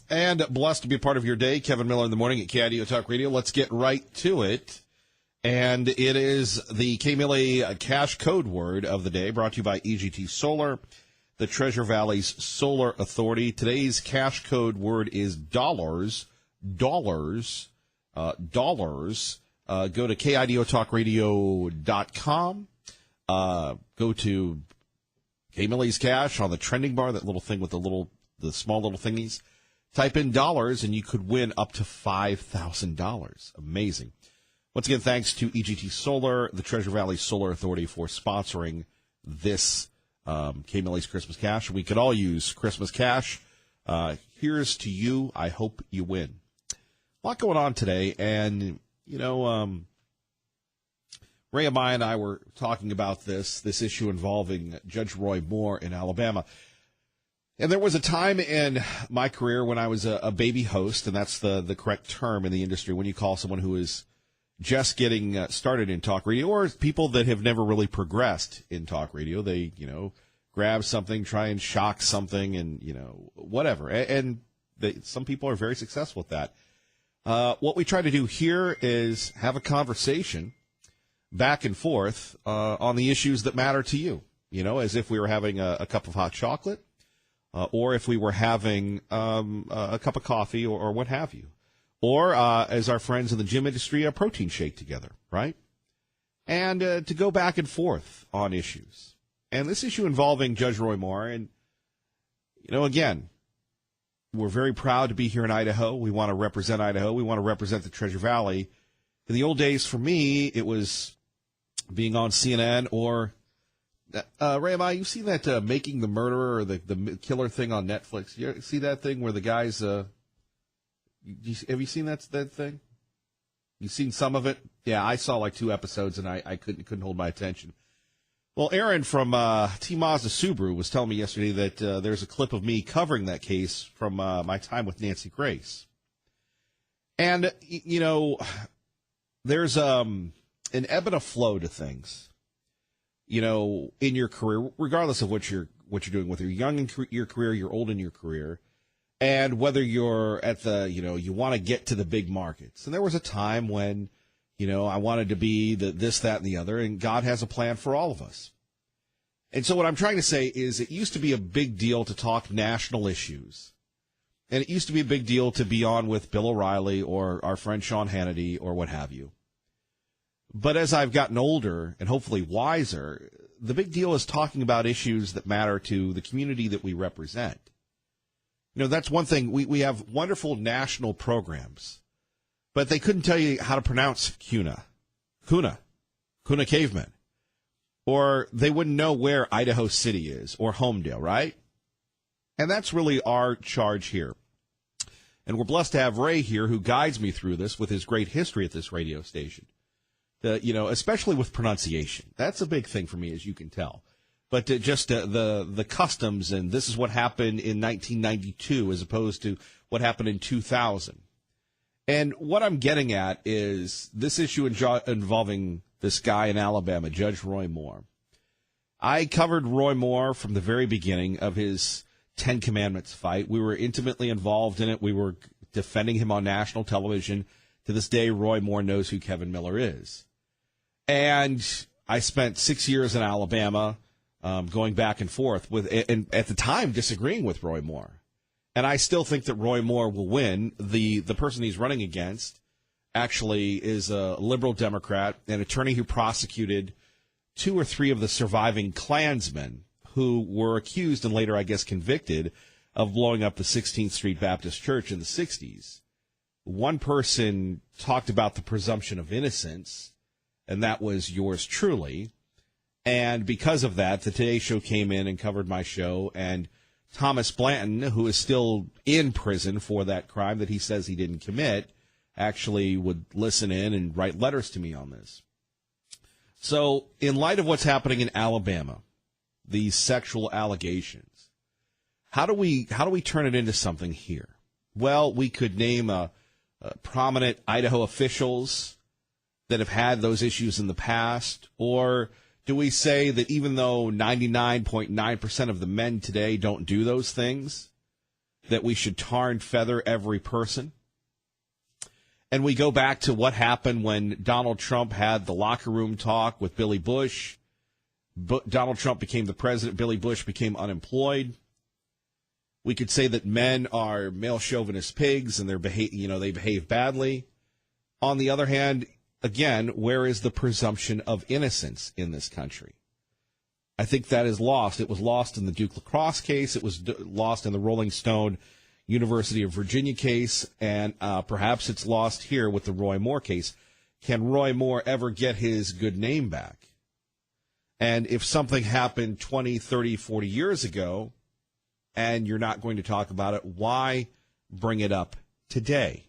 And blessed to be a part of your day. Kevin Miller in the morning at KIDO Talk Radio. Let's get right to it. And it is the KMLA cash code word of the day, brought to you by EGT Solar, the Treasure Valley's solar authority. Today's cash code word is dollars. Dollars. Go to KIDOTalkRadio.com. Go to KMLA's Cash on the trending bar, that little thing with the small little thingies. Type in dollars, and you could win up to $5,000. Amazing. Once again, thanks to EGT Solar, the Treasure Valley Solar Authority, for sponsoring this KMLA's Christmas Cash. We could all use Christmas cash. Here's to you. I hope you win. A lot going on today, and, Ray Amaya and I were talking about this issue involving Judge Roy Moore in Alabama. And there was a time in my career when I was a baby host, and that's the correct term in the industry, when you call someone who is just getting started in talk radio, or people that have never really progressed in talk radio. They, grab something, try and shock something, and, whatever. And some people are very successful at that. What we try to do here is have a conversation back and forth on the issues that matter to you, as if we were having a cup of hot chocolate. Or if we were having a cup of coffee or what have you. Or, as our friends in the gym industry, a protein shake together, right? And to go back and forth on issues. And this issue involving Judge Roy Moore, and, again, we're very proud to be here in Idaho. We want to represent Idaho. We want to represent the Treasure Valley. In the old days, for me, it was being on CNN or... Ray, you've seen that Making the Murderer or the killer thing on Netflix? You see that thing where the guys, have you seen that thing? You've seen some of it? Yeah, I saw like 2 episodes and I couldn't hold my attention. Well, Aaron from T Mazda Subaru was telling me yesterday that there's a clip of me covering that case from my time with Nancy Grace. And, there's an ebb and a flow to things. In your career, regardless of what you're doing, whether you're young in your career, you're old in your career, and whether you're at the, you want to get to the big markets. And there was a time when, I wanted to be this, that, and the other, and God has a plan for all of us. And so what I'm trying to say is it used to be a big deal to talk national issues. And it used to be a big deal to be on with Bill O'Reilly or our friend Sean Hannity or what have you. But as I've gotten older and hopefully wiser, the big deal is talking about issues that matter to the community that we represent. That's one thing. We have wonderful national programs, but they couldn't tell you how to pronounce Kuna Caveman. Or they wouldn't know where Idaho City is or Homedale, right? And that's really our charge here. And we're blessed to have Ray here who guides me through this with his great history at this radio station. Especially with pronunciation. That's a big thing for me, as you can tell. But just the customs, and this is what happened in 1992 as opposed to what happened in 2000. And what I'm getting at is this issue involving this guy in Alabama, Judge Roy Moore. I covered Roy Moore from the very beginning of his Ten Commandments fight. We were intimately involved in it. We were defending him on national television. To this day, Roy Moore knows who Kevin Miller is. And I spent 6 years in Alabama going back and forth and at the time, disagreeing with Roy Moore. And I still think that Roy Moore will win. The person he's running against actually is a liberal Democrat, an attorney who prosecuted 2 or 3 of the surviving Klansmen who were accused and later, I guess, convicted of blowing up the 16th Street Baptist Church in the 60s. One person talked about the presumption of innocence, and that was yours truly. And because of that, the Today Show came in and covered my show, and Thomas Blanton, who is still in prison for that crime that he says he didn't commit, actually would listen in and write letters to me on this. So in light of what's happening in Alabama, these sexual allegations, how do we turn it into something here? Well, we could name prominent Idaho officials that have had those issues in the past, or do we say that even though 99.9% of the men today don't do those things, that we should tar and feather every person. And we go back to what happened when Donald Trump had the locker room talk with Billy Bush. Donald Trump became the president. Billy Bush became unemployed. We could say that men are male chauvinist pigs and they behave badly. On the other hand, again, where is the presumption of innocence in this country? I think that is lost. It was lost in the Duke lacrosse case. It was lost in the Rolling Stone University of Virginia case, and perhaps it's lost here with the Roy Moore case. Can Roy Moore ever get his good name back? And if something happened 20, 30, 40 years ago, and you're not going to talk about it, why bring it up today?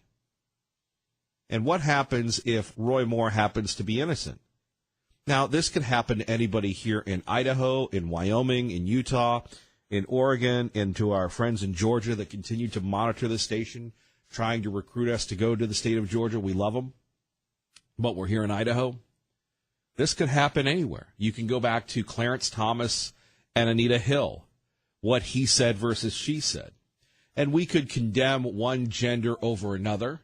And what happens if Roy Moore happens to be innocent? Now, this could happen to anybody here in Idaho, in Wyoming, in Utah, in Oregon, and to our friends in Georgia that continue to monitor the station, trying to recruit us to go to the state of Georgia. We love them. But we're here in Idaho. This could happen anywhere. You can go back to Clarence Thomas and Anita Hill, what he said versus she said. And we could condemn one gender over another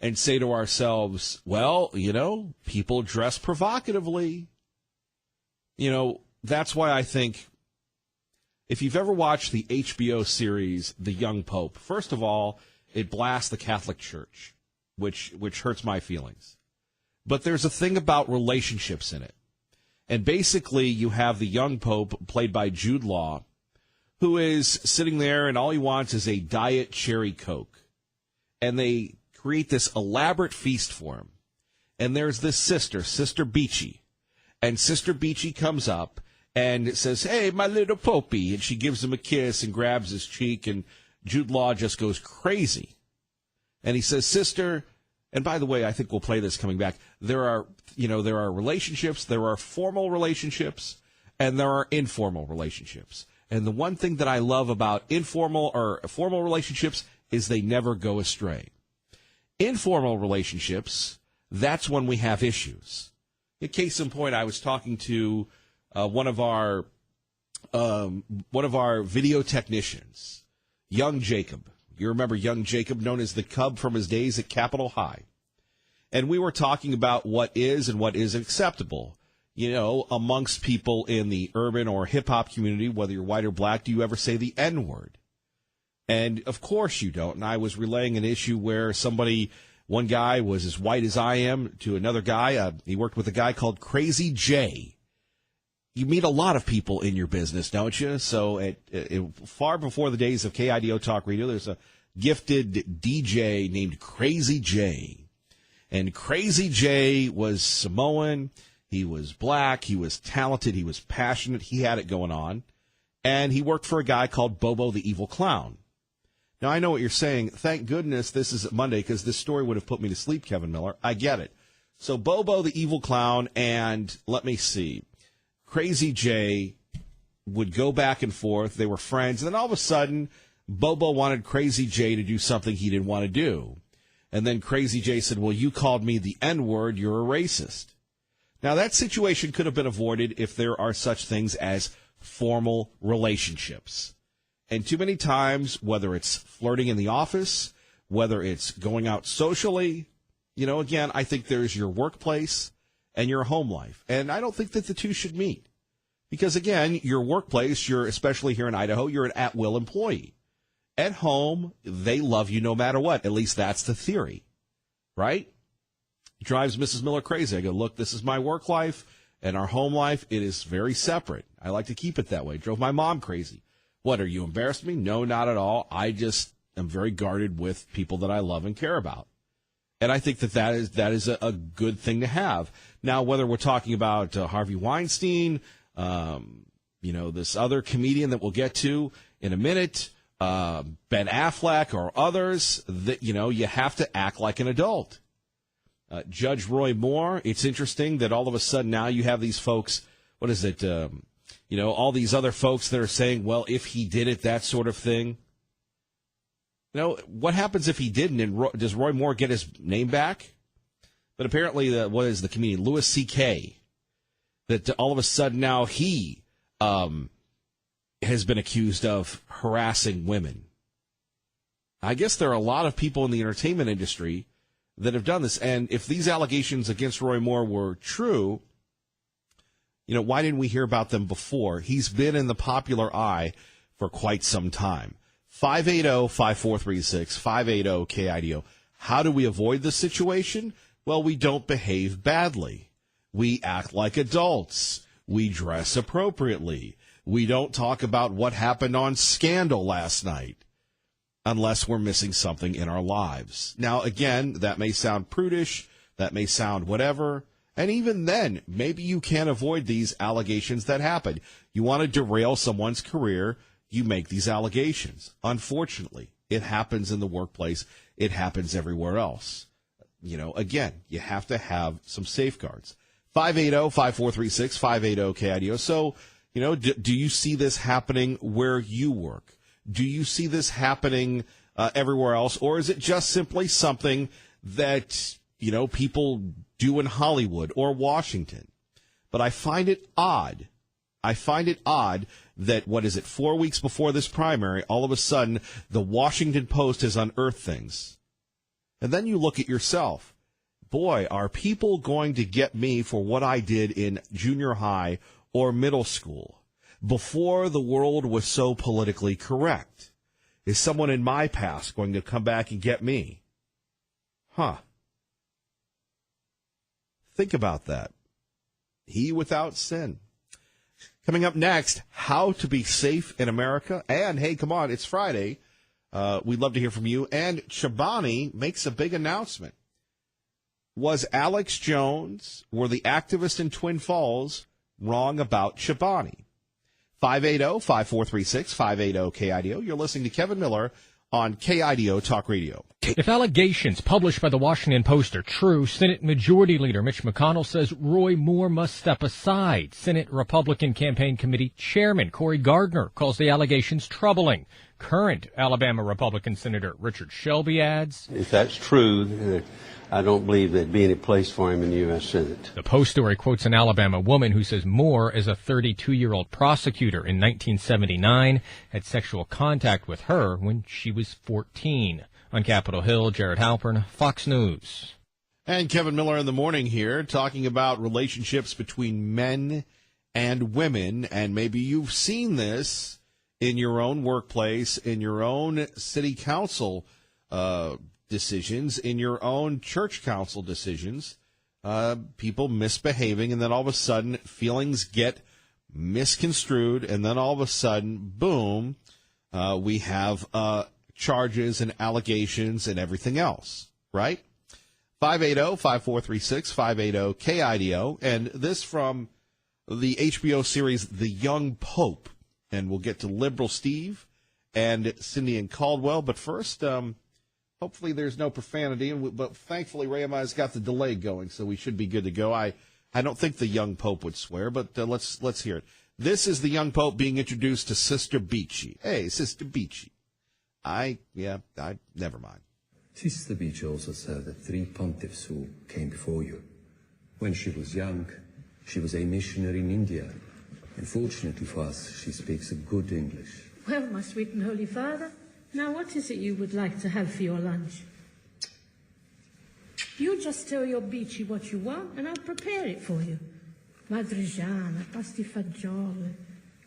and say to ourselves, well, people dress provocatively. That's why I think if you've ever watched the HBO series, The Young Pope, first of all, it blasts the Catholic Church, which hurts my feelings. But there's a thing about relationships in it. And basically, you have the young Pope, played by Jude Law, who is sitting there and all he wants is a Diet Cherry Coke. And they create this elaborate feast for him. And there's this Sister Beachy. And Sister Beachy comes up and says, hey, my little Popey. And she gives him a kiss and grabs his cheek. And Jude Law just goes crazy. And he says, Sister, and by the way, I think we'll play this coming back. There are relationships, there are formal relationships, and there are informal relationships. And the one thing that I love about informal or formal relationships is they never go astray. Informal relationships, that's when we have issues. In case in point, I was talking to one of our video technicians, young Jacob. You remember young Jacob, known as the Cub from his days at Capitol High. And we were talking about what is and what isn't acceptable. Amongst people in the urban or hip-hop community, whether you're white or black, do you ever say the N-word? And, of course, you don't. And I was relaying an issue where one guy was as white as I am to another guy. He worked with a guy called Crazy J. You meet a lot of people in your business, don't you? So far before the days of KIDO Talk Radio, there's a gifted DJ named Crazy J. And Crazy J was Samoan. He was black. He was talented. He was passionate. He had it going on. And he worked for a guy called Bobo the Evil Clown. Now, I know what you're saying. Thank goodness this is Monday because this story would have put me to sleep, Kevin Miller. I get it. So Bobo the Evil Clown and, let me see, Crazy J would go back and forth. They were friends. And then all of a sudden, Bobo wanted Crazy J to do something he didn't want to do. And then Crazy J said, well, you called me the N-word. You're a racist. Now, that situation could have been avoided if there are such things as formal relationships. And too many times, whether it's flirting in the office, whether it's going out socially, again, I think there's your workplace and your home life. And I don't think that the two should meet. Because, again, your workplace, especially here in Idaho, you're an at-will employee. At home, they love you no matter what. At least that's the theory, right? Drives Mrs. Miller crazy. I go, look, this is my work life and our home life. It is very separate. I like to keep it that way. Drove my mom crazy. What, are you embarrassed me? No, not at all. I just am very guarded with people that I love and care about. And I think that is a good thing to have. Now, whether we're talking about Harvey Weinstein, this other comedian that we'll get to in a minute, Ben Affleck or others, that you have to act like an adult. Judge Roy Moore, it's interesting that all of a sudden now you have these folks, what is it, all these other folks that are saying, well, if he did it, that sort of thing. What happens if he didn't, and does Roy Moore get his name back? But apparently, the comedian, Louis C.K., that all of a sudden now he has been accused of harassing women. I guess there are a lot of people in the entertainment industry that have done this. And if these allegations against Roy Moore were true, why didn't we hear about them before? He's been in the popular eye for quite some time. 580-5436, 580-KIDO. How do we avoid this situation? Well, we don't behave badly. We act like adults. We dress appropriately. We don't talk about what happened on Scandal last night unless we're missing something in our lives. Now, again, that may sound prudish. That may sound whatever. And even then, maybe you can't avoid these allegations that happen. You want to derail someone's career, you make these allegations. Unfortunately, it happens in the workplace. It happens everywhere else. Again, you have to have some safeguards. 580-5436, 580-KIDO. So, do you see this happening where you work? Do you see this happening everywhere else? Or is it just simply something that, people do in Hollywood or Washington? But I find it odd. That, 4 weeks before this primary, all of a sudden, the Washington Post has unearthed things. And then you look at yourself. Boy, are people going to get me for what I did in junior high or middle school before the world was so politically correct? Is someone in my past going to come back and get me? Think about that. He without sin. Coming up next, how to be safe in America. And, hey, come on, it's Friday. We'd love to hear from you. And Chobani makes a big announcement. Was Alex Jones, were the activist in Twin Falls, wrong about Chobani? 580-5436, 580-KIDO. You're listening to Kevin Miller on KIDO Talk Radio. If allegations published by the Washington Post are true, Senate Majority Leader Mitch McConnell says Roy Moore must step aside. Senate Republican Campaign Committee Chairman Cory Gardner calls the allegations troubling. Current Alabama Republican Senator Richard Shelby adds, if that's true, I don't believe there'd be any place for him in the U.S. Senate. The Post story quotes an Alabama woman who says Moore, as a 32-year-old prosecutor in 1979, had sexual contact with her when she was 14. On Capitol Hill, Jared Halpern, Fox News. And Kevin Miller in the morning here, talking about relationships between men and women. And maybe you've seen this in your own workplace, in your own city council decisions, in your own church council decisions, people misbehaving, and then all of a sudden feelings get misconstrued, and then all of a sudden, boom, we have charges and allegations and everything else, right? 580-5436, 580-KIDO, and this from the HBO series The Young Pope, and we'll get to Liberal Steve and Cindy and Caldwell, but first, hopefully there's no profanity, but thankfully Ray and I's got the delay going, so we should be good to go. I don't think the young Pope would swear, but let's hear it. This is the young Pope being introduced to Sister Beachy. Hey, Sister Beachy. Never mind. Sister Beachy also said that 3 pontiffs who came before you. When she was young, she was a missionary in India. And fortunately for us, she speaks a good English. Well, my sweet and holy father, now what is it you would like to have for your lunch? You just tell your Beachy what you want, and I'll prepare it for you. Madrigiana, pasti fagioli,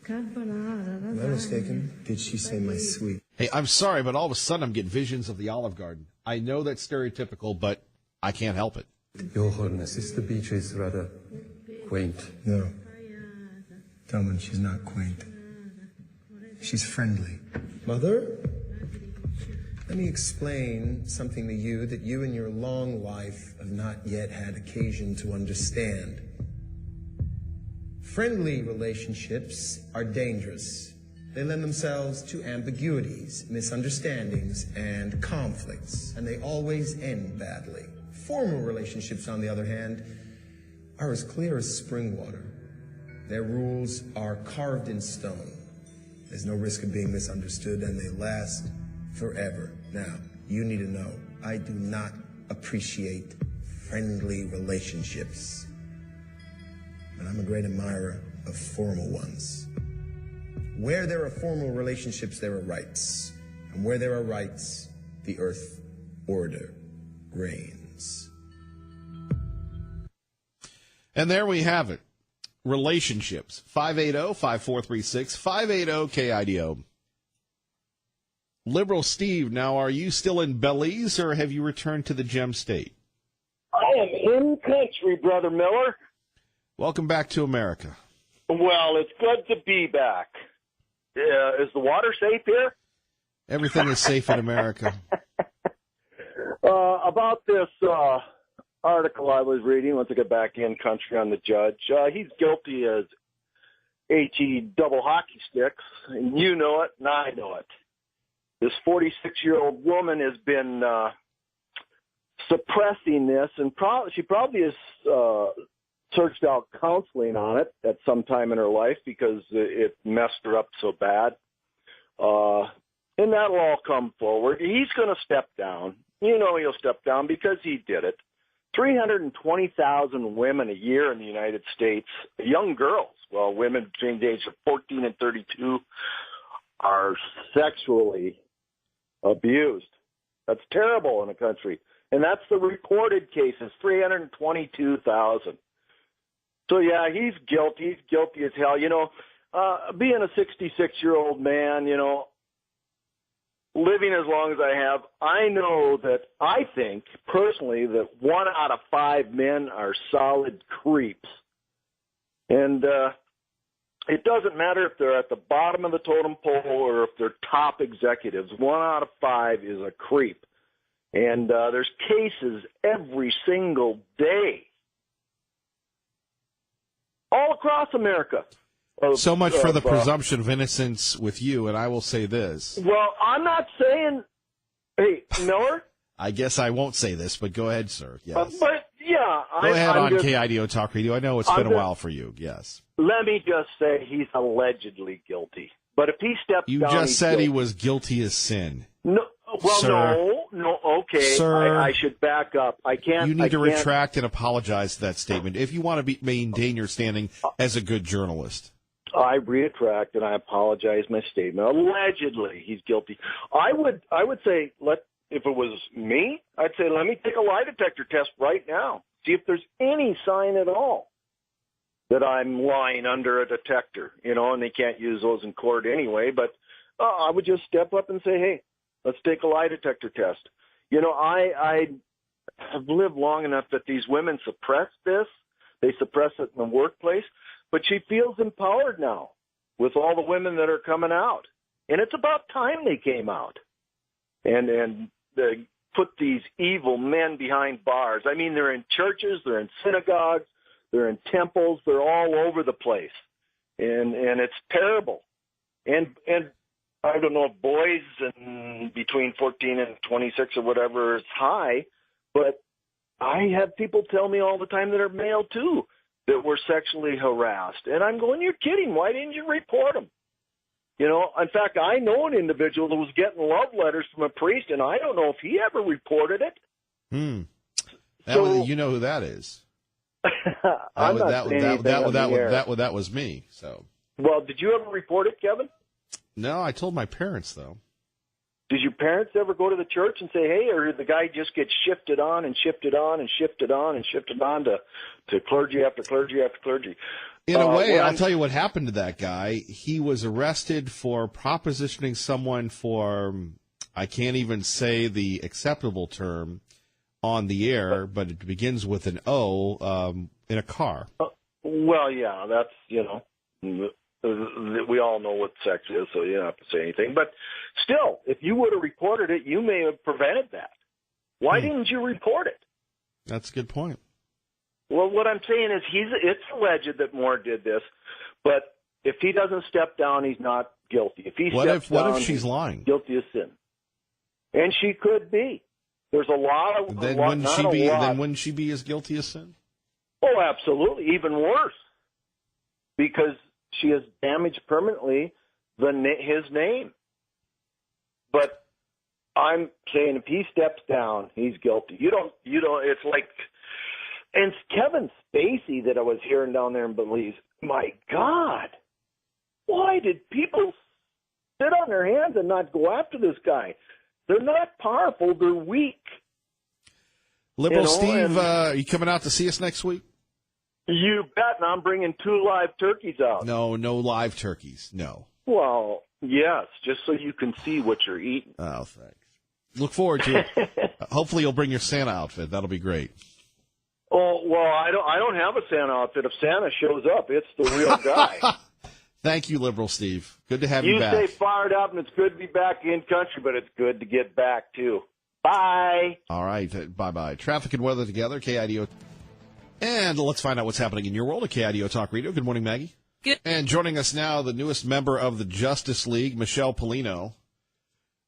carbonara, lasagna. Am I mistaken? Did she say my sweet? Hey, I'm sorry, but all of a sudden I'm getting visions of the Olive Garden. I know that's stereotypical, but I can't help it. Your Holiness, Sister Beachy is rather quaint. No. Delman, she's not quaint. She's friendly. Mother? Let me explain something to you that you in your long life have not yet had occasion to understand. Friendly relationships are dangerous. They lend themselves to ambiguities, misunderstandings, and conflicts, and they always end badly. Formal relationships, on the other hand, are as clear as spring water. Their rules are carved in stone. There's no risk of being misunderstood, and they last forever. Now, you need to know, I do not appreciate friendly relationships. And I'm a great admirer of formal ones. Where there are formal relationships, there are rights. And where there are rights, the Earth order reigns. And there we have it. Relationships. 580-5436, 580-KIDO. Liberal Steve, now are you still in Belize or have you returned to the Gem State? I am in country, Brother Miller. Welcome back to America. Well, it's good to be back. Is the water safe here? Everything is safe in America. About this article I was reading, once I get back in country on the judge, he's guilty as HE double hockey sticks, and you know it, and I know it. This 46-year-old woman has been suppressing this, and she probably has searched out counseling on it at some time in her life because it messed her up so bad. And that'll all come forward. He's going to step down. You know he'll step down because he did it. 320,000 women a year in the United States, young girls, well, women between the age of 14 and 32, are sexually abused. That's terrible in a country. And that's the reported cases, 322,000. So, yeah, he's guilty. He's guilty as hell. You know, being a 66-year-old man, you know, living as long as I have, I know that I think personally that 1 out of 5 men are solid creeps. And it doesn't matter if they're at the bottom of the totem pole or if they're top executives. 1 out of 5 is a creep. And there's cases every single day all across America. So much for the presumption of innocence with you, and I will say this. Well, I'm not saying, hey, Miller? I guess I won't say this, but go ahead, sir. Yes. But, yeah. Go ahead on KIDO Talk Radio. I know it's been a while for you. Yes. Let me just say he's allegedly guilty. But if he steps down... You just said he was guilty as sin. No. Well, sir, no, okay. Sir, I should back up. I can't. You need to retract and apologize to that statement if you want to maintain your standing as a good journalist. I retract and I apologize my statement. Allegedly, he's guilty. I would say, if it was me, I'd say let me take a lie detector test right now. See if there's any sign at all that I'm lying under a detector. You know, and they can't use those in court anyway. But I would just step up and say, hey, let's take a lie detector test. You know, I have lived long enough that these women suppress this. They suppress it in the workplace. But she feels empowered now with all the women that are coming out. And it's about time they came out and they put these evil men behind bars. I mean, they're in churches, they're in synagogues, they're in temples, they're all over the place. And it's terrible. And I don't know if boys and between 14 and 26 or whatever is high, but I have people tell me all the time that are male too that were sexually harassed. And I'm going, you're kidding. Why didn't you report them? You know, in fact, I know an individual that was getting love letters from a priest, and I don't know if he ever reported it. You know who that is. That was me. So. Well, did you ever report it, Kevin? No, I told my parents, though. Did your parents ever go to the church and say, hey, or did the guy just get shifted on and shifted on and shifted on and shifted on to clergy after clergy after clergy? In a way, I'll tell you what happened to that guy. He was arrested for propositioning someone for, I can't even say the acceptable term on the air, but it begins with an O, in a car. Well, yeah, that's, you know, we all know what sex is, so you don't have to say anything. But still, if you would have reported it, you may have prevented that. Why didn't you report it? That's a good point. Well, what I'm saying is it's alleged that Moore did this, but if he doesn't step down, he's not guilty. What if she's lying? Guilty of sin. And she could be. There's a lot of... Then wouldn't she be as guilty as sin? Oh, absolutely. Even worse. Because she has damaged permanently his name. But I'm saying if he steps down, he's guilty. You don't, it's like, and Kevin Spacey that I was hearing down there in Belize, my God, why did people sit on their hands and not go after this guy? They're not powerful. They're weak. Liberal You know, Steve, are you coming out to see us next week? You bet, and I'm bringing 2 live turkeys out. No live turkeys. No. Well, yes, just so you can see what you're eating. Oh, thanks. Look forward to it. Hopefully you'll bring your Santa outfit. That'll be great. Oh, well, I don't have a Santa outfit. If Santa shows up, it's the real guy. Thank you, Liberal Steve. Good to have you back. You stay fired up, and it's good to be back in country, but it's good to get back, too. Bye. All right. Bye-bye. Traffic and weather together, KIDO. And let's find out what's happening in your world at KIDO Talk Radio. Good morning, Maggie. Good. And joining us now, the newest member of the Justice League, Michelle Polino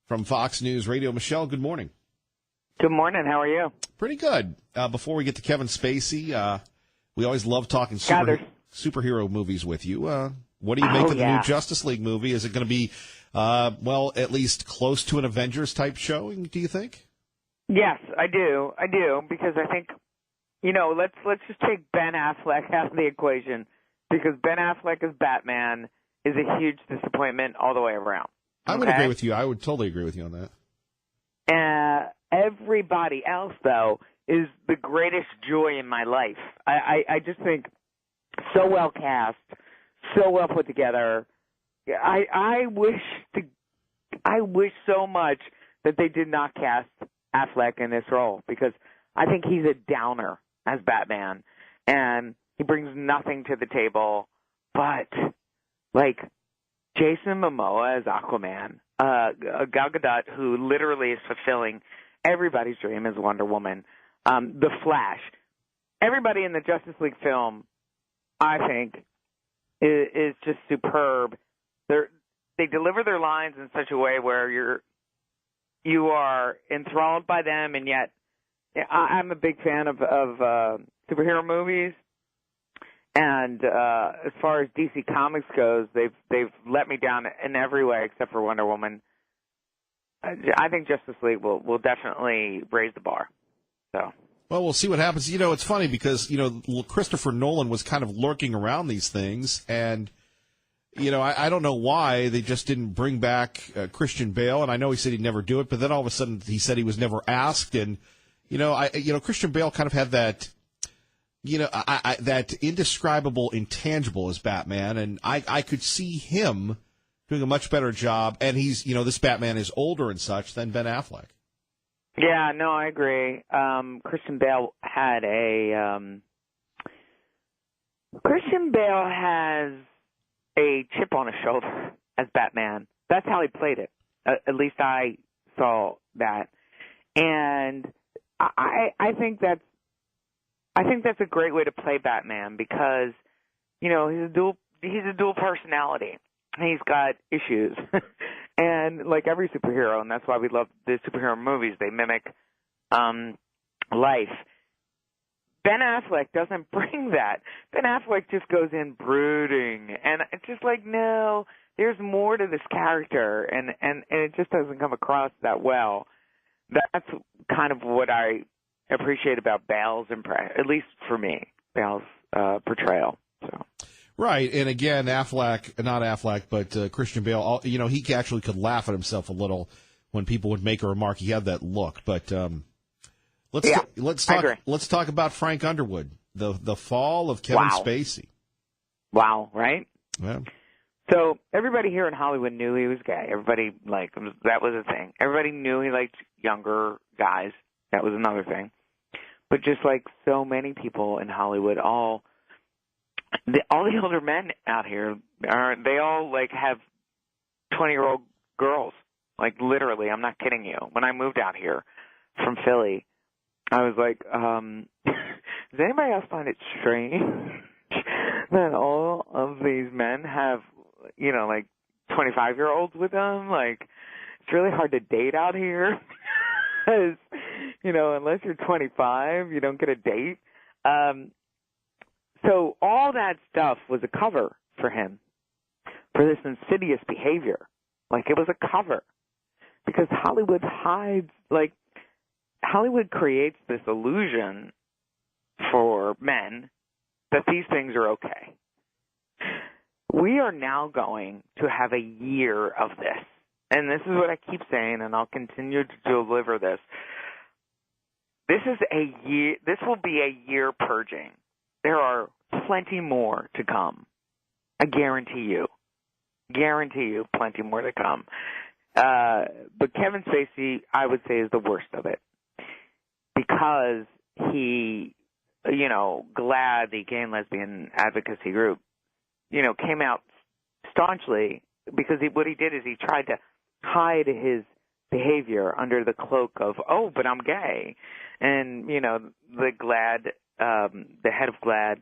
from Fox News Radio. Michelle, good morning. Good morning. How are you? Pretty good. Before we get to Kevin Spacey, we always love talking superhero movies with you. What do you make of the new Justice League movie? Is it going to be, at least close to an Avengers-type showing, do you think? Yes, I do. Because I think, let's just take Ben Affleck out of the equation, because Ben Affleck as Batman is a huge disappointment all the way around. I would agree with you. I would totally agree with you on that. Everybody else, though, is the greatest joy in my life. I just think so well cast, so well put together. I wish so much that they did not cast Affleck in this role, because I think he's a downer as Batman, and he brings nothing to the table. But Jason Momoa as Aquaman, Gal Gadot, who literally is fulfilling everybody's dream as Wonder Woman, The Flash, everybody in the Justice League film, I think, is just superb. They deliver their lines in such a way where you are enthralled by them, and yet I'm a big fan of superhero movies. And as far as DC Comics goes, they've let me down in every way except for Wonder Woman. I think Justice League will definitely raise the bar. So. Well, we'll see what happens. It's funny because, Christopher Nolan was kind of lurking around these things, and, I don't know why they just didn't bring back Christian Bale, and I know he said he'd never do it, but then all of a sudden he said he was never asked, and, Christian Bale kind of had that, that indescribable intangible as Batman, and I could see him doing a much better job, and he's, this Batman is older and such than Ben Affleck. Yeah, no, I agree. Christian Bale has a chip on his shoulder as Batman. That's how he played it. At least I saw that, and I think that's a great way to play Batman, because he's a dual personality. He's got issues. And like every superhero, and that's why we love the superhero movies, they mimic life. Ben Affleck doesn't bring that. Ben Affleck just goes in brooding, and it's just no, there's more to this character, and it just doesn't come across that well. That's kind of what I appreciate about Bale's at least for me, Bale's portrayal. So. Right, and again, not Affleck, but Christian Bale, he actually could laugh at himself a little when people would make a remark. He had that look, but let's talk about Frank Underwood, the fall of Kevin Spacey. Wow, right? Yeah. So everybody here in Hollywood knew he was gay. Everybody that was a thing. Everybody knew he liked younger guys. That was another thing. But just like so many people in Hollywood, all the older men out here they all have 20-year-old girls. Literally, I'm not kidding you. When I moved out here from Philly, I was like, does anybody else find it strange that all of these men have 25-year-olds with them? It's really hard to date out here. Because, unless you're 25, you don't get a date. So all that stuff was a cover for him, for this insidious behavior. It was a cover. Because Hollywood Hollywood creates this illusion for men that these things are okay. We are now going to have a year of this. and this is what I keep saying, and I'll continue to deliver this. This will be a year purging. There are plenty more to come. I guarantee you. Plenty more to come. But Kevin Spacey, I would say, is the worst of it. Because he, GLAAD, the gay and lesbian advocacy group, came out staunchly because what he did is he tried to hide his behavior under the cloak of, oh, but I'm gay. And, the GLAAD, the head of GLAAD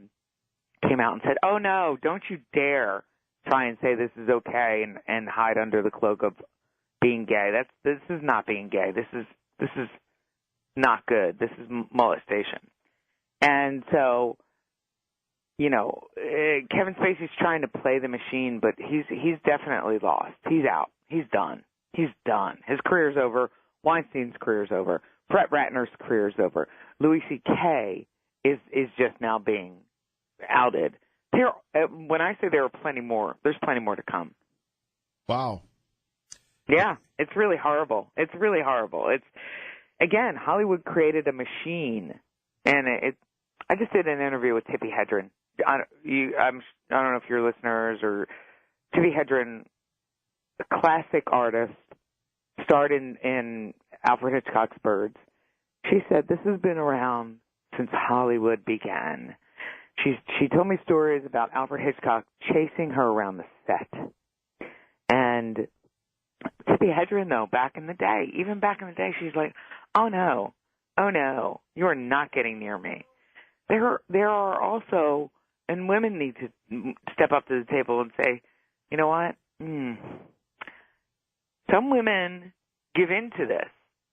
came out and said, oh, no, don't you dare try and say this is okay and hide under the cloak of being gay. This is not being gay. This is not good. This is molestation. And so, Kevin Spacey's trying to play the machine, but he's definitely lost. He's out. He's done. He's done. His career's over. Weinstein's career's over. Brett Ratner's career's over. Louis C.K. is just now being outed. When I say there are plenty more, there's plenty more to come. Wow. Yeah, it's really horrible. It's really horrible. Again, Hollywood created a machine, and I just did an interview with Tippi Hedren. I don't know if you're listeners or Tippi Hedren, a classic artist, starred in Alfred Hitchcock's Birds. She said this has been around since Hollywood began. She told me stories about Alfred Hitchcock chasing her around the set. And Tippi Hedren, though, back in the day, she's like, oh no, you are not getting near me. There are also, and women need to step up to the table and say, you know what? Some women give in to this.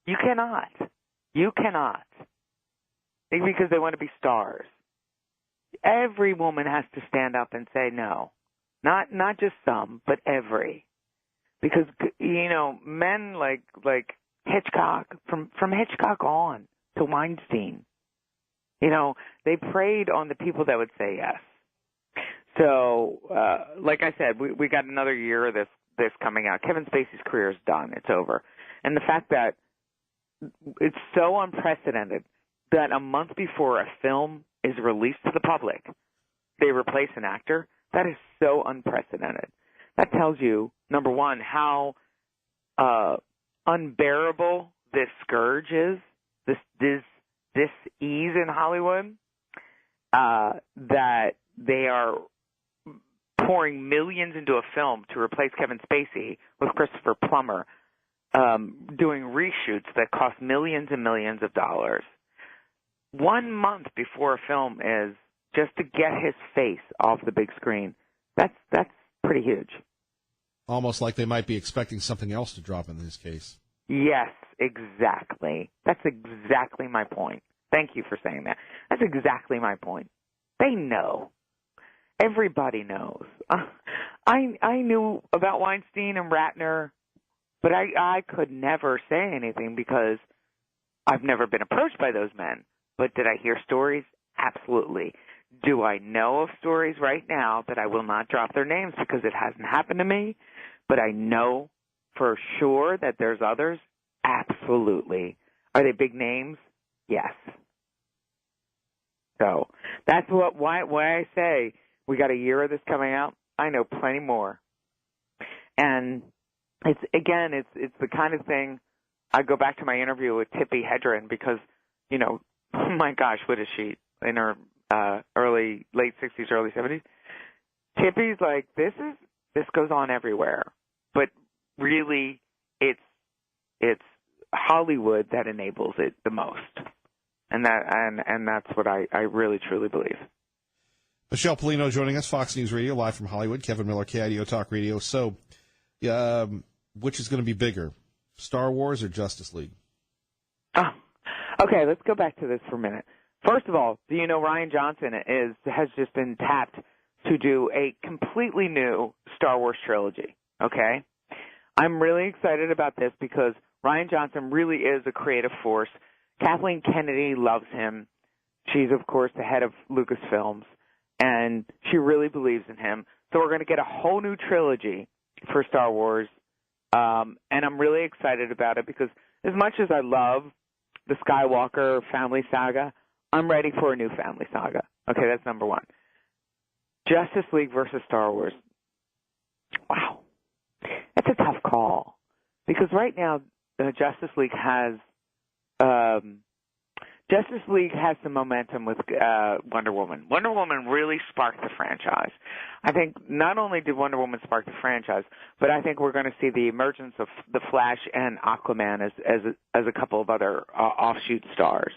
You cannot. Because they want to be stars. Every woman has to stand up and say no. Not just some, but every. Because, men like Hitchcock, from Hitchcock on to Weinstein, they preyed on the people that would say yes. So, like I said, we got another year of this coming out. Kevin Spacey's career is done. It's over. And the fact that it's so unprecedented that a month before a film is released to the public, they replace an actor, that is so unprecedented. That tells you, number one, how unbearable this scourge is, this ease in Hollywood, that they are pouring millions into a film to replace Kevin Spacey with Christopher Plummer, doing reshoots that cost millions and millions of dollars. 1 month before a film is just to get his face off the big screen. That's pretty huge. Almost like they might be expecting something else to drop in this case. Yes, exactly. That's exactly my point. Thank you for saying that. That's exactly my point. They know. Everybody knows. I knew about Weinstein and Ratner, but I could never say anything because I've never been approached by those men. But did I hear stories? Absolutely. Do I know of stories right now that I will not drop their names because it hasn't happened to me, but I know for sure that there's others? Absolutely. Are they big names? Yes. So that's why I say we got a year of this coming out. I know plenty more. And it's the kind of thing. I go back to my interview with Tippi Hedren because, oh my gosh, what is she in her late 60s, early 70s? Tippi's like, this goes on everywhere, but really, it's Hollywood that enables it the most, and that's what I really truly believe. Michelle Polino joining us, Fox News Radio, live from Hollywood. Kevin Miller, KIDO Talk Radio. So, which is going to be bigger, Star Wars or Justice League? Oh, okay. Let's go back to this for a minute. First of all, do you know Rian Johnson has just been tapped to do a completely new Star Wars trilogy? Okay, I'm really excited about this because Rian Johnson really is a creative force. Kathleen Kennedy loves him. She's, of course, the head of Lucasfilms, and she really believes in him. So we're going to get a whole new trilogy for Star Wars And I'm really excited about it because as much as I love the Skywalker family saga, I'm ready for a new family saga. Okay, that's number one. Justice League versus Star Wars. Wow. That's a tough call. Because right now, Justice League has some momentum with Wonder Woman. Wonder Woman really sparked the franchise. I think not only did Wonder Woman spark the franchise, but I think we're going to see the emergence of the Flash and Aquaman as a couple of other offshoot stars.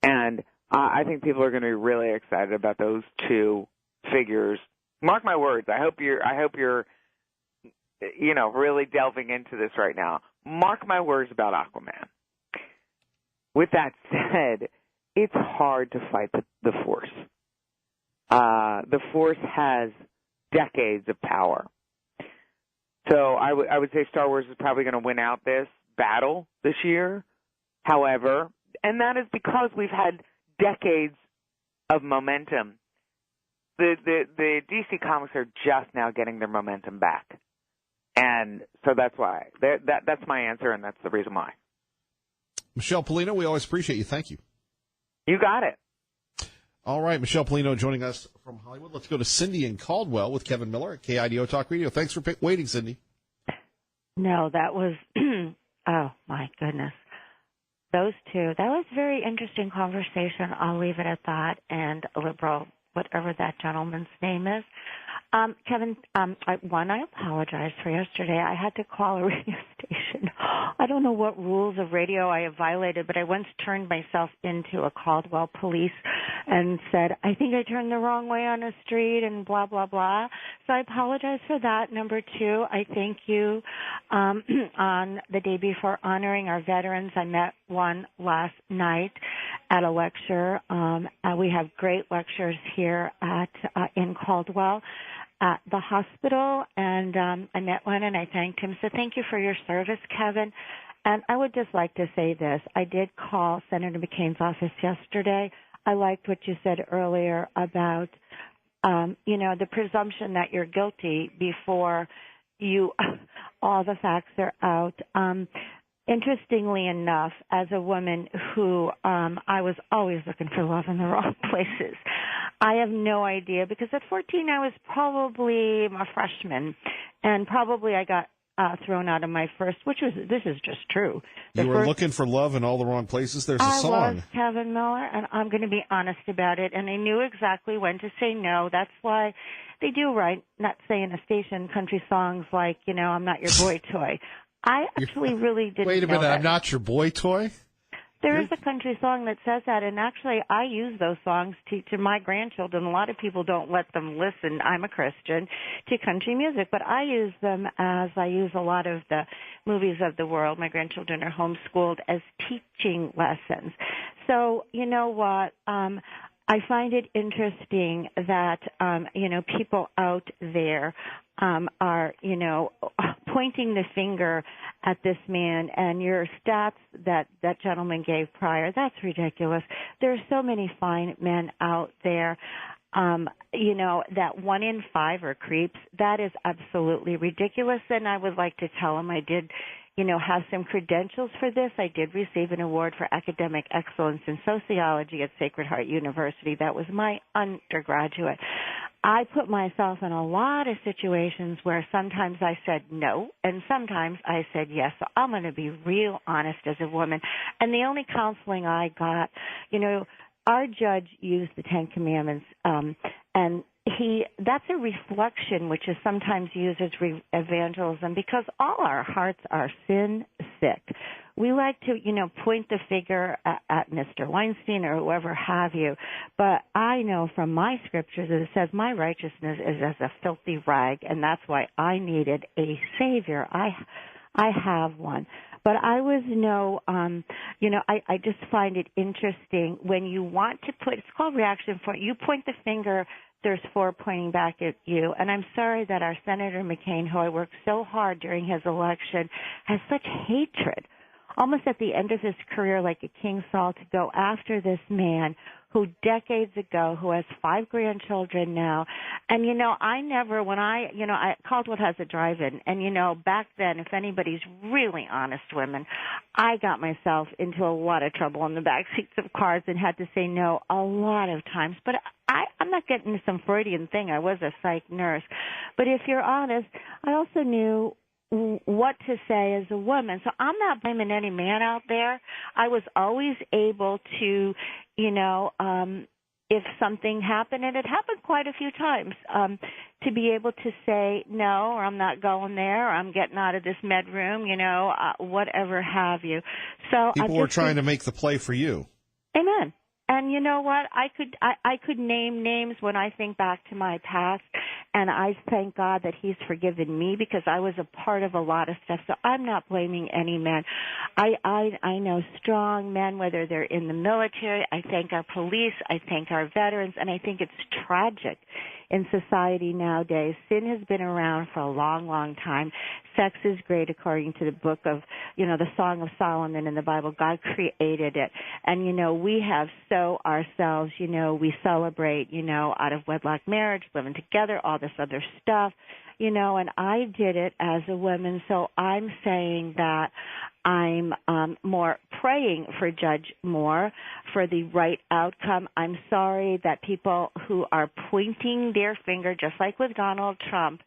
And I think people are going to be really excited about those two figures. Mark my words. I hope you're really delving into this right now. Mark my words about Aquaman. With that said, it's hard to fight the Force. The Force has decades of power. So I would say Star Wars is probably going to win out this battle this year. However, and that is because we've had decades of momentum. The DC Comics are just now getting their momentum back. And so that's why. That's my answer, and that's the reason why. Michelle Polino, we always appreciate you. Thank you. You got it. All right, Michelle Polino joining us from Hollywood. Let's go to Cindy in Caldwell with Kevin Miller at KIDO Talk Radio. Thanks for waiting, Cindy. No, that was, oh, my goodness. Those two, that was a very interesting conversation. I'll leave it at that. And liberal, whatever that gentleman's name is. Kevin, I apologize for yesterday. I had to call a radio station. I don't know what rules of radio I have violated, but I once turned myself into a Caldwell police and said, I think I turned the wrong way on a street and blah, blah, blah. So I apologize for that. Number two, I thank you on the day before honoring our veterans. I met one last night at a lecture. We have great lectures here in Caldwell at the hospital, and I met one and I thanked him. So thank you for your service, Kevin. And I would just like to say this. I did call Senator McCain's office yesterday. I liked what you said earlier about, the presumption that you're guilty before all the facts are out. Interestingly enough, as a woman who I was always looking for love in the wrong places, I have no idea because at 14 I was probably a freshman, and probably I got thrown out of my first, this is just true. You were looking for love in all the wrong places? There's a song. I was, Kevin Miller, and I'm going to be honest about it, and I knew exactly when to say no. That's why they do write, not say in a station, country songs like, I'm not your boy toy. I actually really didn't Wait a minute, know that. I'm not your boy toy? There is a country song that says that, and actually I use those songs to my grandchildren. A lot of people don't let them listen, I'm a Christian, to country music, but I use them as I use a lot of the movies of the world. My grandchildren are homeschooled as teaching lessons. So, you know what, I find it interesting that, people out there are, pointing the finger at this man, and your stats that gentleman gave prior, that's ridiculous. There are so many fine men out there. That 1 in 5 are creeps. That is absolutely ridiculous, and I would like to tell him I did have some credentials for this. I did receive an award for academic excellence in sociology at Sacred Heart University. That was my undergraduate. I put myself in a lot of situations where sometimes I said no and sometimes I said yes. So I'm going to be real honest as a woman. And the only counseling I got, our judge used the Ten Commandments, and that's a reflection which is sometimes used as evangelism because all our hearts are sin sick. We like to, point the finger at Mr. Weinstein or whoever have you, but I know from my scriptures that it says my righteousness is as a filthy rag, and that's why I needed a Savior. I have one. But I was I just find it interesting when you want to it's called reaction point. You point the finger, there's 4 pointing back at you. And I'm sorry that our Senator McCain, who I worked so hard during his election, has such hatred almost at the end of his career like a King Saul, to go after this man who decades ago, who has 5 grandchildren now. And, Caldwell has a drive-in. And, back then, if anybody's really honest women, I got myself into a lot of trouble in the back seats of cars and had to say no a lot of times. But I'm not getting into some Freudian thing. I was a psych nurse. But if you're honest, I also knew what to say as a woman. So I'm not blaming any man out there. I was always able to, if something happened, and it happened quite a few times, to be able to say no, or I'm not going there, or I'm getting out of this med room, whatever have you. So people were trying to make the play for you. Amen. And you know what? I could name names when I think back to my past, and I thank God that He's forgiven me because I was a part of a lot of stuff. So I'm not blaming any man. I know strong men, whether they're in the military. I thank our police. I thank our veterans, and I think it's tragic in society nowadays. Sin has been around for a long, long time. Sex is great according to the book of, the Song of Solomon in the Bible. God created it. And, we have ourselves, we celebrate, out of wedlock marriage, living together, all this other stuff, and I did it as a woman. So I'm saying that I'm more praying for Judge Moore for the right outcome. I'm sorry that people who are pointing their finger, just like with Donald Trump,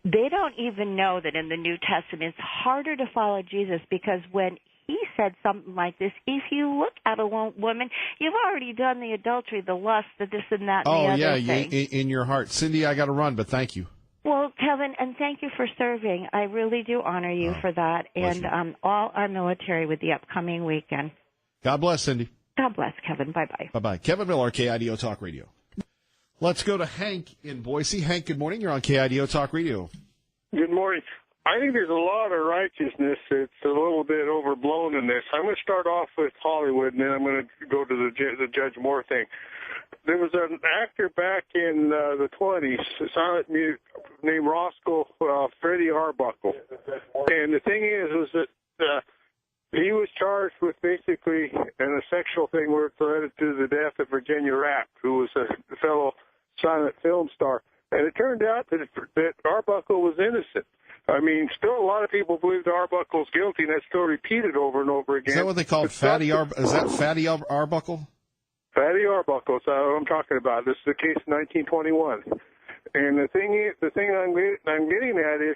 they don't even know that in the New Testament it's harder to follow Jesus because when he said something like this, if you look at a woman, you've already done the adultery, the lust, the this and that and the other thing. In your heart. Cindy, I got to run, but thank you. Well, Kevin, and thank you for serving. I really do honor you for that, and all our military with the upcoming weekend. God bless, Cindy. God bless, Kevin. Bye-bye. Bye-bye. Kevin Miller, KIDO Talk Radio. Let's go to Hank in Boise. Hank, good morning. You're on KIDO Talk Radio. Good morning. I think there's a lot of righteousness that's a little bit overblown in this. I'm going to start off with Hollywood, and then I'm going to go to the Judge Moore thing. There was an actor back in the 20s, silent mute, named Roscoe Freddie Arbuckle. And the thing was that he was charged with basically a sexual thing where it led to the death of Virginia Rapp, who was a fellow silent film star. And it turned out that Arbuckle was innocent. I mean, still a lot of people believe that Arbuckle's guilty, and that's still repeated over and over again. Is that what they call Fatty Arbuckle? Is that Fatty Arbuckle? Fatty Arbuckle is what I'm talking about. This is the case in 1921. And the thing I'm getting at is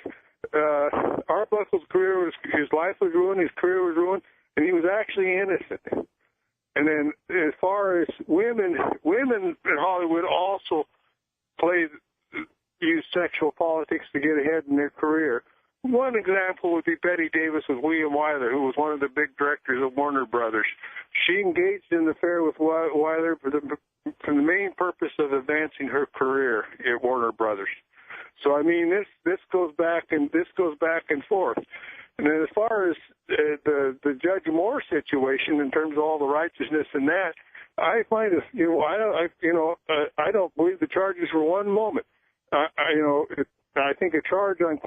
Arbuckle's career his life was ruined, his career was ruined, and he was actually innocent. And then as far as women in Hollywood also use sexual politics to get ahead in their career. One example would be Betty Davis with William Wyler, who was one of the big directors of Warner Brothers. She engaged in the affair with Wyler for the main purpose of advancing her career at Warner Brothers. So I mean, this goes back and forth. And then as far as the Judge Moore situation in terms of all the righteousness in that, I find I don't believe the charges for one moment. I think a charge on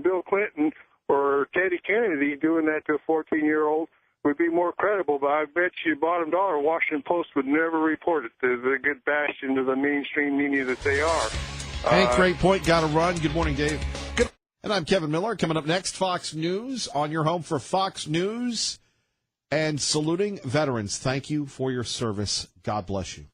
Bill Clinton, or Teddy Kennedy doing that to a 14-year-old would be more credible. But I bet you bottom dollar, Washington Post would never report it to the good bastion of the mainstream media that they are. Hey, great point. Got to run. Good morning, Dave. Good. And I'm Kevin Miller. Coming up next, Fox News on your home for Fox News and saluting veterans. Thank you for your service. God bless you.